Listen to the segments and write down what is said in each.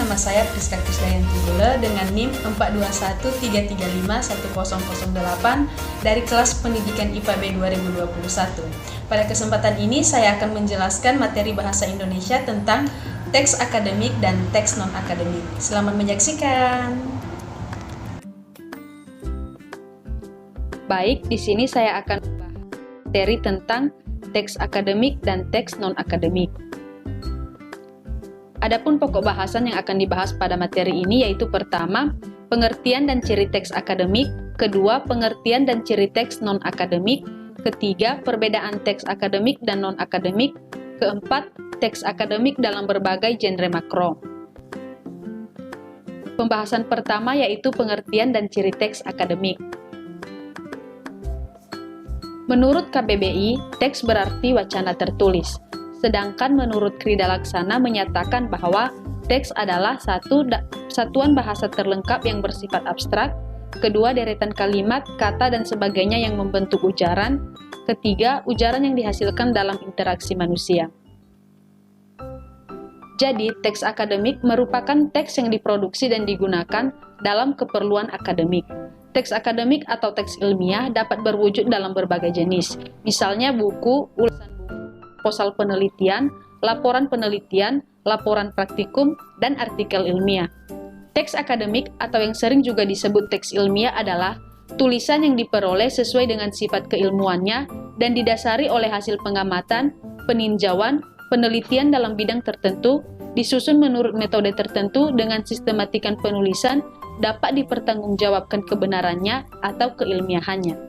nama saya Priska Krisdayanti Gule dengan NIM 42133510008 dari kelas pendidikan IPA B 2021. Pada kesempatan ini saya akan menjelaskan materi bahasa Indonesia tentang teks akademik dan teks non-akademik. Selamat menyaksikan. Baik, di sini saya akan membahas materi tentang teks akademik dan teks non-akademik. Adapun pokok bahasan yang akan dibahas pada materi ini yaitu pertama, pengertian dan ciri teks akademik, kedua, pengertian dan ciri teks non-akademik, ketiga, perbedaan teks akademik dan non-akademik, keempat, teks akademik dalam berbagai genre makro. Pembahasan pertama yaitu pengertian dan ciri teks akademik. Menurut KBBI, teks berarti wacana tertulis. Sedangkan menurut Krida Laksana menyatakan bahwa teks adalah satuan bahasa terlengkap yang bersifat abstrak, kedua, deretan kalimat, kata, dan sebagainya yang membentuk ujaran, ketiga, ujaran yang dihasilkan dalam interaksi manusia. Jadi, teks akademik merupakan teks yang diproduksi dan digunakan dalam keperluan akademik. Teks akademik atau teks ilmiah dapat berwujud dalam berbagai jenis, misalnya buku, ulasan buku, proposal penelitian, laporan penelitian, laporan praktikum, dan artikel ilmiah. Teks akademik atau yang sering juga disebut teks ilmiah adalah tulisan yang diperoleh sesuai dengan sifat keilmuannya dan didasari oleh hasil pengamatan, peninjauan, penelitian dalam bidang tertentu, disusun menurut metode tertentu dengan sistematikan penulisan, dapat dipertanggungjawabkan kebenarannya atau keilmiahannya.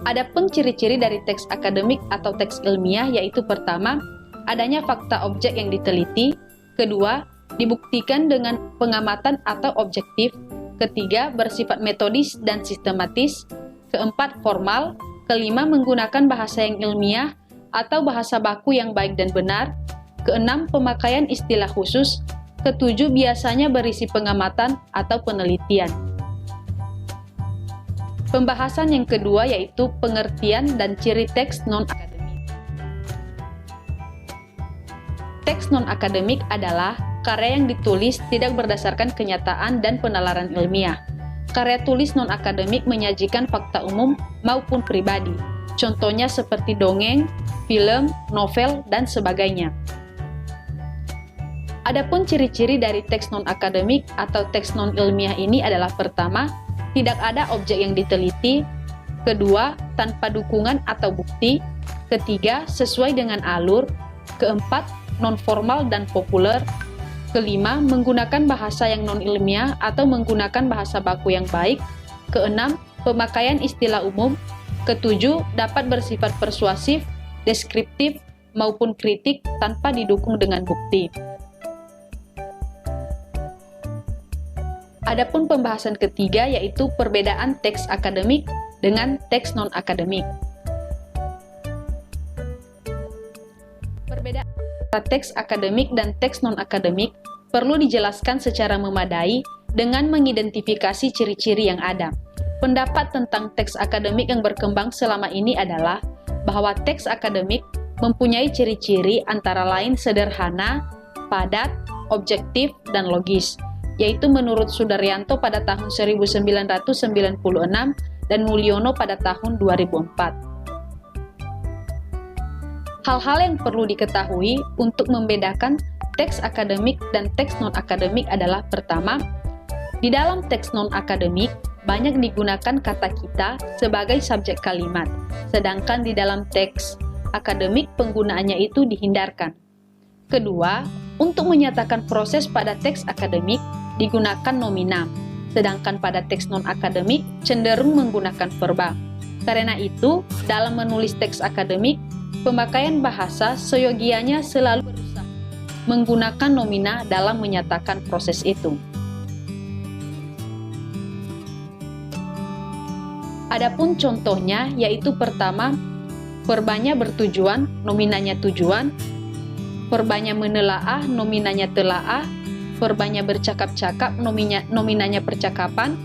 Adapun ciri-ciri dari teks akademik atau teks ilmiah yaitu pertama, adanya fakta objek yang diteliti, kedua, dibuktikan dengan pengamatan atau objektif, ketiga, bersifat metodis dan sistematis, keempat, formal, kelima, menggunakan bahasa yang ilmiah atau bahasa baku yang baik dan benar, keenam, pemakaian istilah khusus, ketujuh, biasanya berisi pengamatan atau penelitian. Pembahasan yang kedua yaitu pengertian dan ciri teks non-akademik. Teks non-akademik adalah karya yang ditulis tidak berdasarkan kenyataan dan penalaran ilmiah. Karya tulis non-akademik menyajikan fakta umum maupun pribadi, contohnya seperti dongeng, film, novel, dan sebagainya. Adapun ciri-ciri dari teks non-akademik atau teks non-ilmiah ini adalah pertama, tidak ada objek yang diteliti, kedua, tanpa dukungan atau bukti, ketiga, sesuai dengan alur, keempat, non-formal dan populer, kelima, menggunakan bahasa yang non-ilmiah atau menggunakan bahasa baku yang baik, keenam, pemakaian istilah umum, ketujuh, dapat bersifat persuasif, deskriptif, maupun kritik tanpa didukung dengan bukti. Adapun pembahasan ketiga yaitu perbedaan teks akademik dengan teks non-akademik. Perbedaan antara teks akademik dan teks non-akademik perlu dijelaskan secara memadai dengan mengidentifikasi ciri-ciri yang ada. Pendapat tentang teks akademik yang berkembang selama ini adalah bahwa teks akademik mempunyai ciri-ciri antara lain sederhana, padat, objektif, dan logis, yaitu menurut Sudaryanto pada tahun 1996 dan Mulyono pada tahun 2004. Hal-hal yang perlu diketahui untuk membedakan teks akademik dan teks non-akademik adalah pertama, di dalam teks non-akademik banyak digunakan kata kita sebagai subjek kalimat, sedangkan di dalam teks akademik penggunaannya itu dihindarkan. Kedua, untuk menyatakan proses pada teks akademik digunakan nominam, sedangkan pada teks non-akademik cenderung menggunakan verba. Karena itu, dalam menulis teks akademik, pemakaian bahasa seyogianya selalu berusaha menggunakan nomina dalam menyatakan proses itu. Adapun contohnya yaitu pertama, verbanya bertujuan, nominanya tujuan, verbanya menelaah, nominanya telaah, verbanya bercakap-cakap, nominanya percakapan,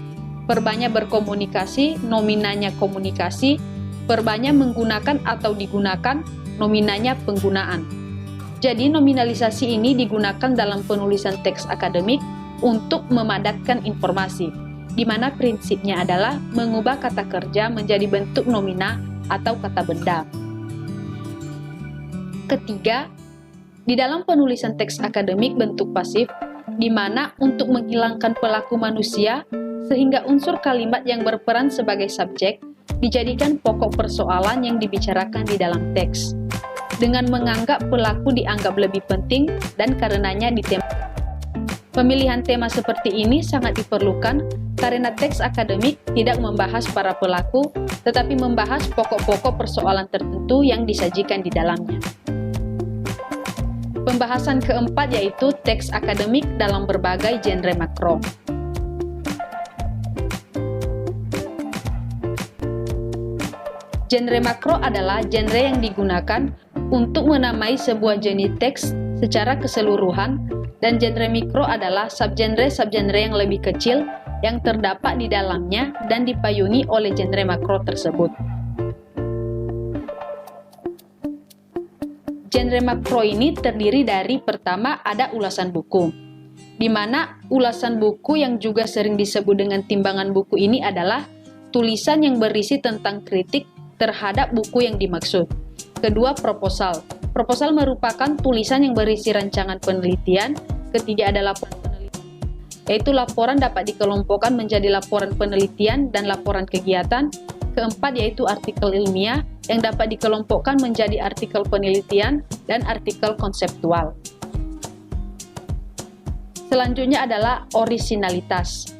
verbanya berkomunikasi, nominanya komunikasi, verbanya menggunakan atau digunakan, nominanya penggunaan. Jadi nominalisasi ini digunakan dalam penulisan teks akademik untuk memadatkan informasi, di mana prinsipnya adalah mengubah kata kerja menjadi bentuk nomina atau kata benda. Ketiga, di dalam penulisan teks akademik bentuk pasif, di mana untuk menghilangkan pelaku manusia, sehingga unsur kalimat yang berperan sebagai subjek dijadikan pokok persoalan yang dibicarakan di dalam teks, dengan menganggap pelaku dianggap lebih penting dan karenanya pemilihan tema seperti ini sangat diperlukan karena teks akademik tidak membahas para pelaku, tetapi membahas pokok-pokok persoalan tertentu yang disajikan di dalamnya. Pembahasan keempat yaitu teks akademik dalam berbagai genre makro. Genre makro adalah genre yang digunakan untuk menamai sebuah jenis teks secara keseluruhan, dan genre mikro adalah subgenre yang lebih kecil yang terdapat di dalamnya dan dipayungi oleh genre makro tersebut. Genre makro ini terdiri dari pertama ada ulasan buku, di mana ulasan buku yang juga sering disebut dengan timbangan buku ini adalah tulisan yang berisi tentang kritik terhadap buku yang dimaksud. Kedua, proposal. Proposal merupakan tulisan yang berisi rancangan penelitian. Ketiga ada laporan penelitian, yaitu laporan dapat dikelompokkan menjadi laporan penelitian dan laporan kegiatan. Keempat yaitu artikel ilmiah yang dapat dikelompokkan menjadi artikel penelitian dan artikel konseptual. Selanjutnya adalah orisinalitas.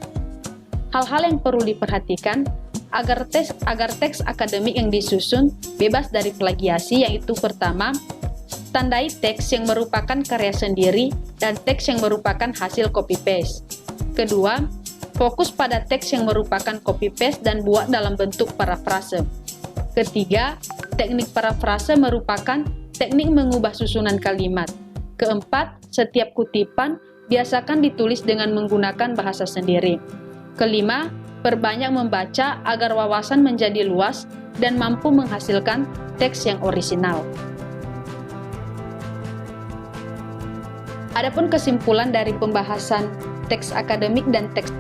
Hal-hal yang perlu diperhatikan agar teks akademik yang disusun bebas dari plagiasi, yaitu pertama, tandai teks yang merupakan karya sendiri dan teks yang merupakan hasil copy-paste. Kedua, fokus pada teks yang merupakan copy-paste dan buat dalam bentuk parafrase. Ketiga, teknik parafrase merupakan teknik mengubah susunan kalimat. Keempat, setiap kutipan biasakan ditulis dengan menggunakan bahasa sendiri. Kelima, perbanyak membaca agar wawasan menjadi luas dan mampu menghasilkan teks yang orisinal. Adapun kesimpulan dari pembahasan teks akademik dan teks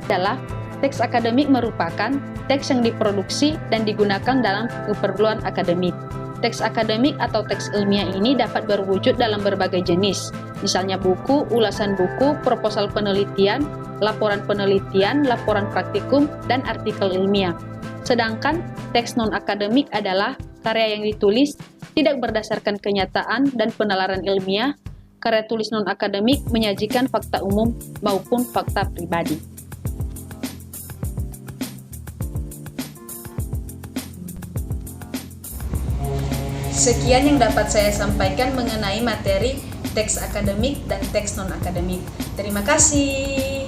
adalah teks akademik merupakan teks yang diproduksi dan digunakan dalam keperluan akademik. Teks akademik atau teks ilmiah ini dapat berwujud dalam berbagai jenis, misalnya buku, ulasan buku, proposal penelitian, laporan penelitian, laporan praktikum, dan artikel ilmiah. Sedangkan teks non-akademik adalah karya yang ditulis tidak berdasarkan kenyataan dan penalaran ilmiah. Karya tulis non-akademik menyajikan fakta umum maupun fakta pribadi. Sekian yang dapat saya sampaikan mengenai materi teks akademik dan teks non-akademik. Terima kasih.